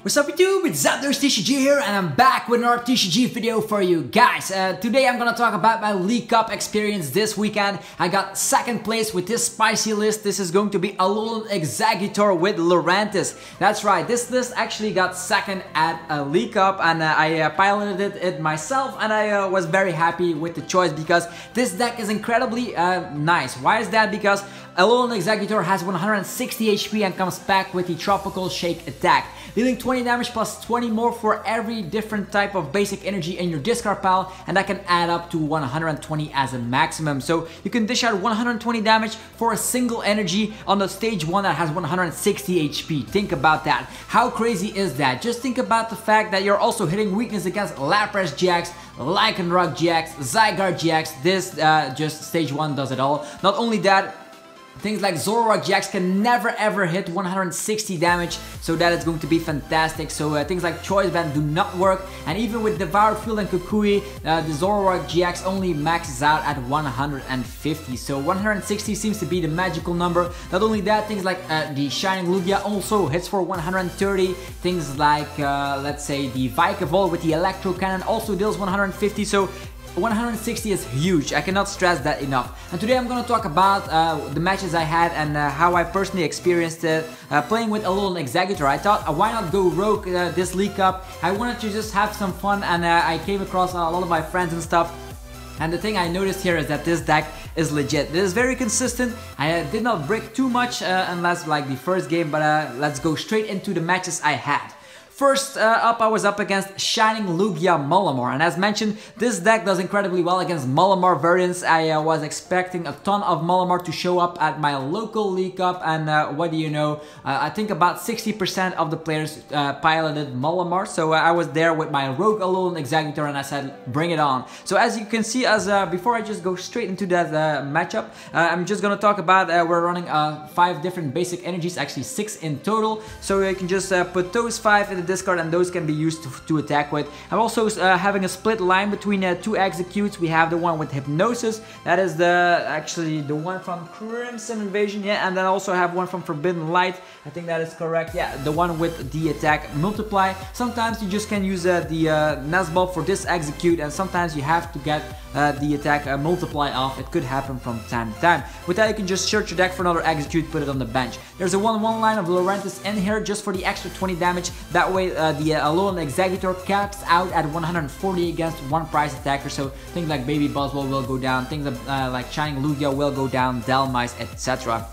What's up YouTube, it's Xander's TCG here and I'm back with another TCG video for you guys. Today I'm gonna talk about my League Cup experience this weekend. I got second place with this spicy list. This is going to be Alolan Exeggutor with Lurantis. That's right, this list actually got second at a League Cup and I piloted it myself and I was very happy with the choice because this deck is incredibly nice. Why is that? Because Alolan Exeggutor has 160 HP and comes back with the Tropical Shake attack, dealing 20 damage plus 20 more for every different type of basic energy in your discard pile, and that can add up to 120 as a maximum. So you can dish out 120 damage for a single energy on the stage 1 that has 160 HP. Think about that. How crazy is that? Just think about the fact that you're also hitting weakness against Lapras GX, Lycanroc GX, Zygarde GX. This just stage 1 does it all. Not only that, things like Zoroark GX can never ever hit 160 damage, so that is going to be fantastic. So things like Choice Band do not work, and even with Devoured Field and Kukui, the Zoroark GX only maxes out at 150. So 160 seems to be the magical number. Not only that, things like the Shining Lugia also hits for 130. Things like, let's say, the Vikavolt with the Electro Cannon also deals 150. So 160 is huge. I cannot stress that enough. And today I'm going to talk about the matches I had and how I personally experienced it playing with Alolan Exeggutor. I thought, why not go rogue this League Cup? I wanted to just have some fun, and I came across a lot of my friends and stuff. And the thing I noticed here is that this deck is legit. It is very consistent. I did not break too much unless like the first game, but let's go straight into the matches I had. First up, I was up against Shining Lugia Malamar, and as mentioned, this deck does incredibly well against Malamar variants. I was expecting a ton of Malamar to show up at my local League Cup, and what do you know, I think about 60% of the players piloted Malamar, so I was there with my Rogue Alolan Exeggutor and I said, bring it on. So as you can see, before I just go straight into that matchup, I'm just gonna talk about, we're running 5 different basic energies, actually 6 in total, so you can just put those 5 in the discard and those can be used to attack with. I'm also having a split line between 2 Exeggcutes. We have the one with Hypnosis, that is actually the one from Crimson Invasion, yeah, and then I also have one from Forbidden Light, I think that is correct, yeah, the one with the attack multiply. Sometimes you just can use the Nesball for this Exeggcute, and sometimes you have to get the attack multiply off. It could happen from time to time. With that, you can just search your deck for another Exeggcute, put it on the bench. There's a 1/1 line of Lurantis in here just for the extra 20 damage. That way the Alolan Exeggutor caps out at 140 against one prize attacker, so things like Baby Buzzwole will go down, things like Shining Lugia will go down, Delmice, etc.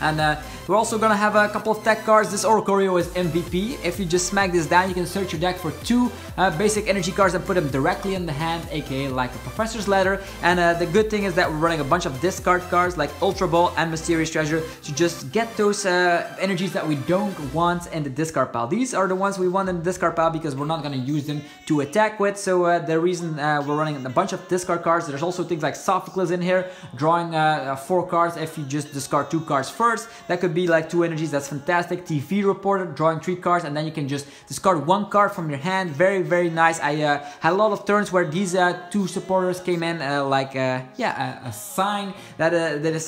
And we're also gonna have a couple of tech cards. This Oricorio is MVP. If you just smack this down, you can search your deck for 2 basic energy cards and put them directly in the hand, aka like a Professor's Letter. And the good thing is that we're running a bunch of discard cards like Ultra Ball and Mysterious Treasure to just get those energies that we don't want in the discard pile. These are the ones we want in the discard pile because we're not gonna use them to attack with. So the reason we're running a bunch of discard cards. There's also things like Sophocles in here, drawing 4 cards if you just discard 2 cards first. That could be like 2 energies, that's fantastic. TV Reporter, drawing 3 cards, and then you can just discard 1 card from your hand. Very, very nice. I had a lot of turns where these 2 supporters came in, a sign that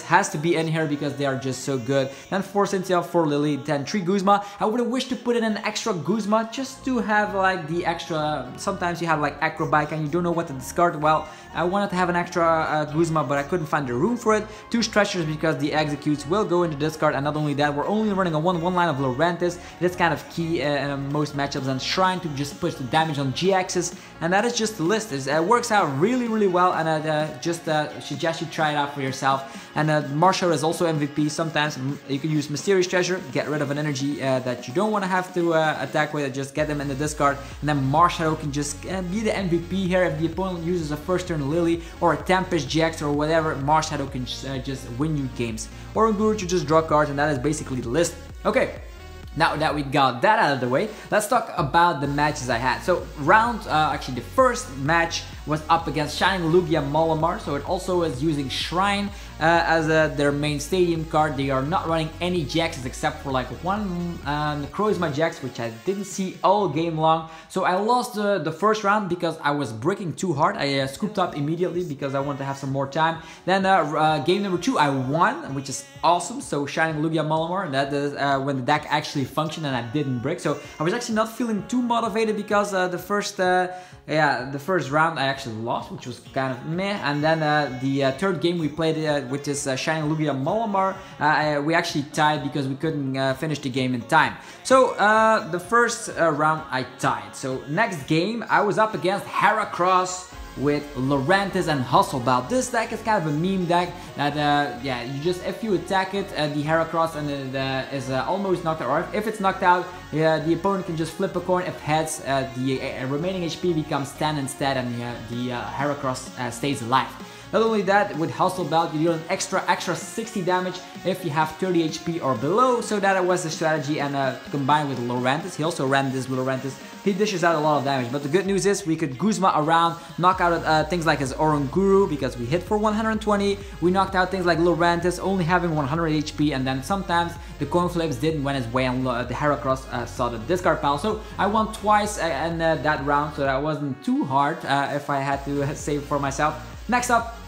has to be in here because they are just so good. Then 4 Cynthia, 4 Lily, then 3 Guzma. I would have wished to put in an extra Guzma just to have like the extra. Sometimes you have like Acro Bike and you don't know what to discard. Well, I wanted to have an extra Guzma, but I couldn't find the room for it. 2 Stretchers because the Exeggcutes will go into discard, and not only that, we're only running a 1/1 line of Lurantis. It's kind of key in most matchups, and Shrine to just push the damage on GXs, and that is just the list. It works out really, really well, and I just suggest you try it out for yourself. And Marshadow is also MVP. Sometimes you can use Mysterious Treasure, get rid of an energy that you don't want to have to attack with, just get them in the discard, and then Marshadow can just be the MVP here. If the opponent uses a first turn Lily or a Tempest GX or whatever, Marshadow can just win you games. Oranguru to just draw cards, and that is basically the list. Okay, now that we got that out of the way, let's talk about the matches I had. So actually the first match was up against Shining Lugia Malamar, so it also is using Shrine as their main stadium card. They are not running any GXs except for like one Guzma GX, which I didn't see all game long. So I lost the first round because I was bricking too hard. I scooped up immediately because I wanted to have some more time. Then game number 2 I won, which is awesome. So Shining Lugia Malamar, that is when the deck actually functioned and I didn't brick. So I was actually not feeling too motivated because the first round I actually lost, which was kind of meh. And then the third game we played with this Shining Lugia Malamar, we actually tied because we couldn't finish the game in time. So the first round I tied. So next game I was up against Heracross with Lurantis and Hustlebout. This deck is kind of a meme deck that yeah, you just, if you attack it, the Heracross and it is almost knocked out, or if it's knocked out, the opponent can just flip a coin. If heads, the remaining HP becomes 10 instead, and the Heracross stays alive. Not only that, with Hustlebout you deal an extra 60 damage if you have 30 HP or below, so that was the strategy. And combined with Lurantis, he also ran this with Lurantis, he dishes out a lot of damage. But the good news is we could Guzma around, knock out things like his Oranguru because we hit for 120, we knocked out things like Lurantis only having 100 HP, and then sometimes the coin flips didn't win his way and the Heracross saw the discard pile. So I won twice in that round, so that wasn't too hard if I had to save for myself. Next up,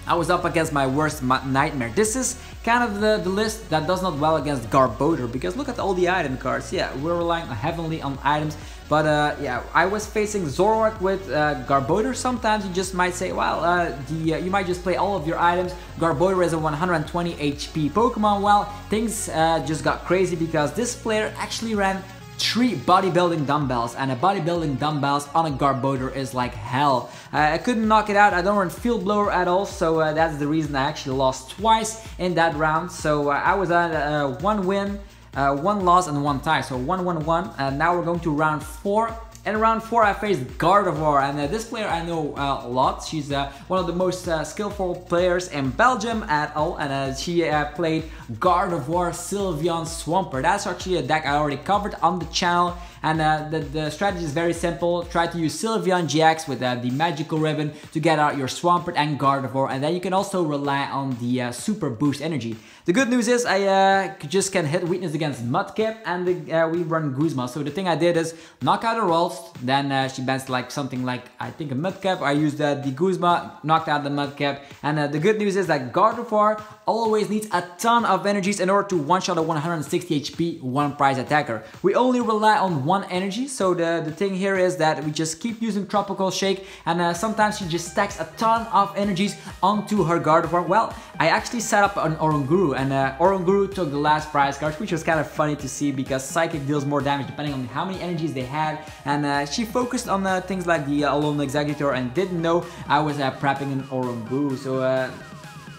I was up against my worst nightmare. This is kind of the list that does not well against Garbodor, because look at all the item cards. Yeah, we're relying heavily on items, but yeah, I was facing Zoroark with Garbodor. Sometimes you just might say, well, you might just play all of your items. Garbodor is a 120 HP Pokemon. Well, things just got crazy because this player actually ran 3 bodybuilding dumbbells, and a bodybuilding dumbbells on a Garbodor is like hell. I couldn't knock it out. I don't run Field Blower at all, so that's the reason I actually lost twice in that round. So I was at 1 win, 1 loss and 1 tie, so 1-1-1. And now we're going to round 4. In round 4 I faced Gardevoir, and this player I know a lot. She's one of the most skillful players in Belgium at all, and she played Gardevoir Sylveon Swampert. That's actually a deck I already covered on the channel, and the strategy is very simple. Try to use Sylveon GX with the magical ribbon to get out your Swampert and Gardevoir, and then you can also rely on the super boost energy. The good news is I just can hit weakness against Mudkip, and we run Guzma. So the thing I did is knock out her rolls, then she bans like something like, I think, a Mudkip. I used the Guzma, knocked out the Mudkip, and the good news is that Gardevoir always needs a ton of energies in order to one-shot a 160 HP one prize attacker. We only rely on 1 energy, so the thing here is that we just keep using Tropical Shake, and sometimes she just stacks a ton of energies onto her Gardevoir. Well, I actually set up an Oranguru, and Oranguru took the last prize card, which was kind of funny to see because Psychic deals more damage depending on how many energies they had, and she focused on things like the Alolan Exeggutor and didn't know I was prepping an Oranguru. So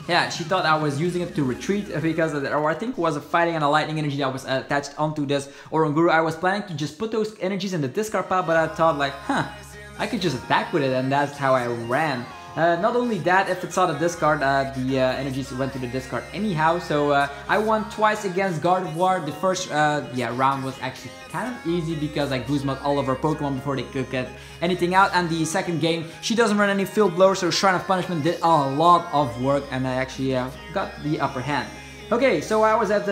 yeah, she thought I was using it to retreat because of or I think it was a fighting and a lightning energy that was attached onto this Oranguru. I was planning to just put those energies in the discard pile, but I thought like, I could just attack with it, and that's how I ran. Not only that, if it saw the discard, the energies went to the discard anyhow, so I won twice against Gardevoir. The first round was actually kind of easy because I Guzma all of her Pokemon before they could get anything out, and the second game, she doesn't run any Field Blower, so Shrine of Punishment did a lot of work, and I actually got the upper hand. Okay, so I was at,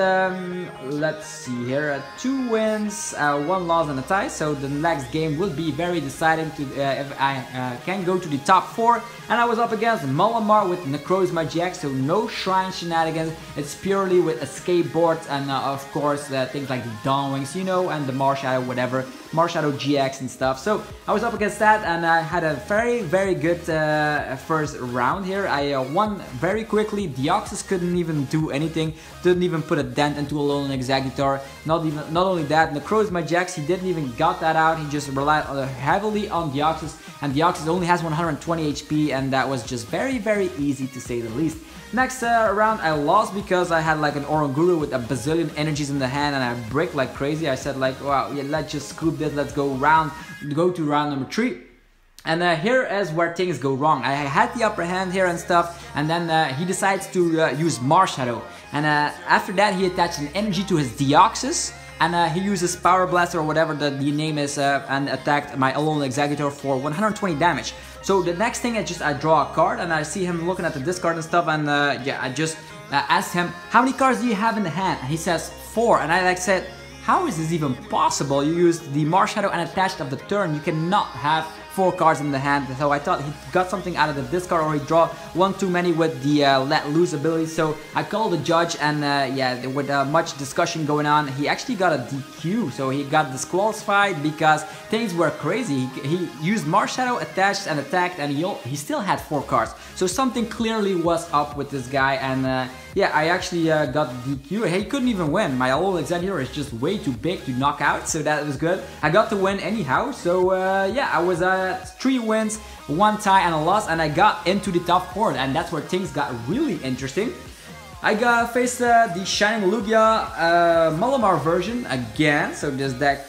let's see here, 2 wins, 1 loss and a tie, so the next game will be very deciding to if I can go to the top 4, and I was up against Malamar with Necrozma GX, so no Shrine shenanigans, it's purely with escape boards and of course things like the Dawn Wings, you know, and the Marshadow, whatever, Marshadow GX and stuff. So I was up against that, and I had a very good first round here. I won very quickly. Deoxys couldn't even do anything, didn't even put a dent into Alolan Exeggutor. Not only that, Necrozma GX, he didn't even got that out. He just relied heavily on Deoxys, and Deoxys only has 120 HP, and that was just very easy to say the least. Next round I lost because I had like an Oranguru with a bazillion energies in the hand, and I bricked like crazy. I said like, wow, yeah, let's just scoop this, let's go to round number 3. And here is where things go wrong. I had the upper hand here and stuff, and then he decides to use Marshadow. And after that he attached an energy to his Deoxys, and he uses Power Blast or whatever the name is, and attacked my Alolan Exeggutor for 120 damage. So the next thing I draw a card and I see him looking at the discard and stuff, and yeah, I just asked him, how many cards do you have in the hand? And he says 4, and I like said, how is this even possible? You used the Marshadow and attached of the turn, you cannot have 4 cards in the hand. So I thought he got something out of the discard, or he draw one too many with the let loose ability. So I called the judge, and yeah, with much discussion going on, he actually got a DQ. So he got disqualified because things were crazy. He used Marshadow, attached and attacked, and he still had 4 cards. So something clearly was up with this guy, and yeah, I actually got DQ. He couldn't even win. My Alolan Exeggutor is just way too big to knock out, so that was good. I got to win anyhow, so yeah, I was at 3 wins, 1 tie and a loss, and I got into the top 4, and that's where things got really interesting. I faced the Shining Lugia Malamar version again, so this deck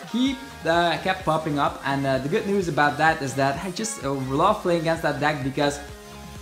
kept popping up, and the good news about that is that I just love playing against that deck because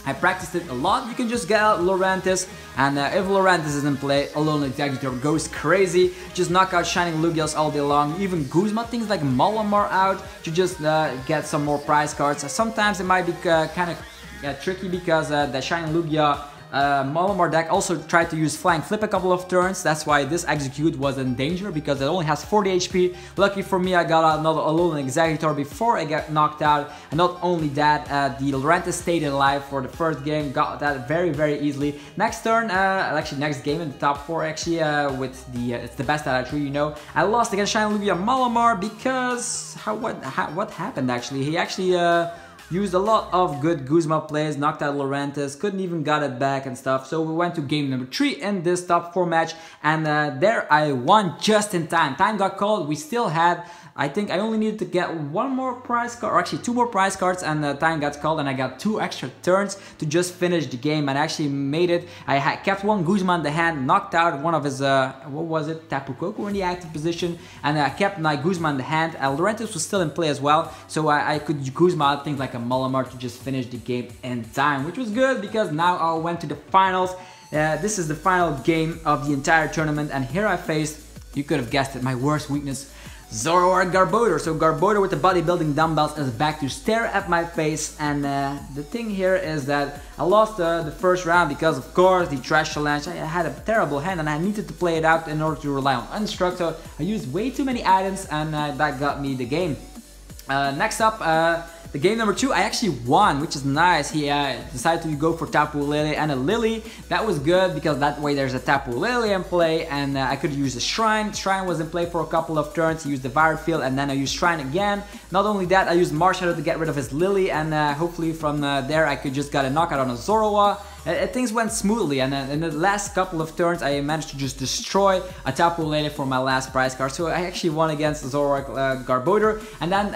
I practiced it a lot. You can just get out Lurantis, and if Lurantis is in play, Alolan Exeggutor goes crazy. Just knock out Shining Lugias all day long. Even Guzma, things like Malamar out to just get some more prize cards. Sometimes it might be kind of tricky because the Shining Lugia Malamar deck also tried to use Flying Flip a couple of turns. That's why this Exeggcute was in danger, because it only has 40 HP. Lucky for me, I got another Alolan Exeggutor before I got knocked out. And not only that, the Lurantis stayed alive for the first game, got that very easily. Next turn, actually next game in the top 4, actually with the it's the best out of 3, you know. I lost against Shining Lugia Malamar because what happened actually? He actually used a lot of good Guzma plays, knocked out Lurantis, couldn't even got it back and stuff. So we went to game number 3 in this top 4 match, and there I won just in time. Time got called. We still had, I think I only needed to get 1 more prize card, or actually 2 more prize cards, and time got called, and I got 2 extra turns to just finish the game, and I actually made it. I kept 1 Guzma in the hand, knocked out one of his, what was it, Tapu Koko in the active position, and I kept my Guzma in the hand. Lurantis was still in play as well, so I could Guzma out things like a Malamar to just finish the game in time, which was good because now I went to the finals. This is the final game of the entire tournament, and here I faced, you could have guessed it, my worst weakness, Zoroark Garbodor. So Garbodor with the bodybuilding dumbbells is back to stare at my face, and the thing here is that I lost the first round because, of course, the Trash Challenge. I had a terrible hand and I needed to play it out in order to rely on Unstruck, so I used way too many items, and that got me the game. Next up, the game number 2, I actually won, which is nice. He decided to go for Tapu Lele and a Lily. That was good because that way there's a Tapu Lele in play, and I could use the Shrine. Shrine was in play for a couple of turns. He used the Viral Field, and then I used Shrine again. Not only that, I used Marshadow to get rid of his Lily, and hopefully from there I could just get a knockout on a Zoroark. Things went smoothly, and in the last couple of turns I managed to just destroy a Tapu Lele for my last prize card. So I actually won against Zoroark Garbodor, and then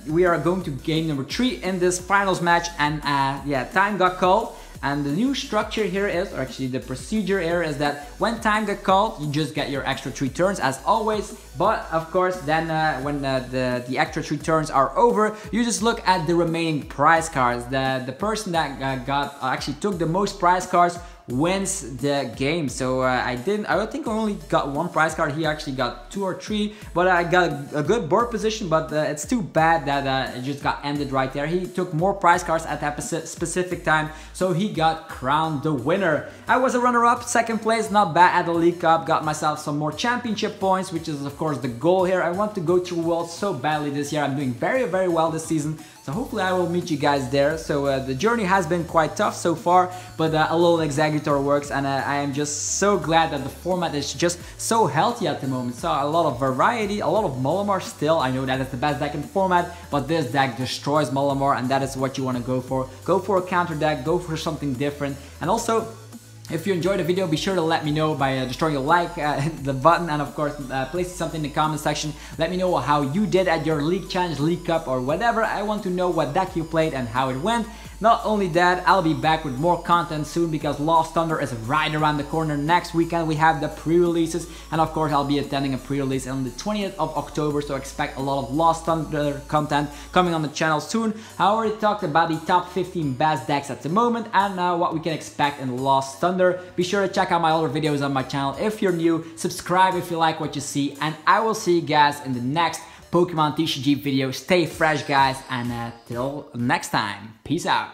we are going to game number 3 in this finals match, and yeah, time got called. And the new structure here is, or actually the procedure here is that when time got called, you just get your extra 3 turns as always. But of course, then when the extra 3 turns are over, you just look at the remaining prize cards. The person that actually took the most prize cards wins the game. So I think I only got 1 prize card. He actually got 2 or 3, but I got a good board position, but it's too bad that it just got ended right there. He took more prize cards at that specific time, so he got crowned the winner. I was a runner-up, 2nd place, not bad at the League Cup. Got myself some more championship points, which is of course the goal here. I want to go through Worlds so badly this year. I'm doing very well this season, so hopefully I will meet you guys there. So the journey has been quite tough so far, but Alolan Exeggutor works, and I am just so glad that the format is just so healthy at the moment. So a lot of variety, a lot of Malamar still. I know that it's the best deck in the format, but this deck destroys Malamar, and that is what you want to go for. Go for a counter deck, go for something different, and also, if you enjoyed the video, be sure to let me know by destroying a like, the button, and of course placing something in the comment section. Let me know how you did at your League Challenge, League Cup, or whatever. I want to know what deck you played and how it went. Not only that, I'll be back with more content soon because Lost Thunder is right around the corner. Next weekend we have the pre-releases, and of course I'll be attending a pre-release on the 20th of October, so expect a lot of Lost Thunder content coming on the channel soon. I already talked about the top 15 best decks at the moment and what we can expect in Lost Thunder. Be sure to check out my other videos on my channel if you're new, subscribe if you like what you see, and I will see you guys in the next Pokemon TCG video. Stay fresh, guys, and till next time, peace out.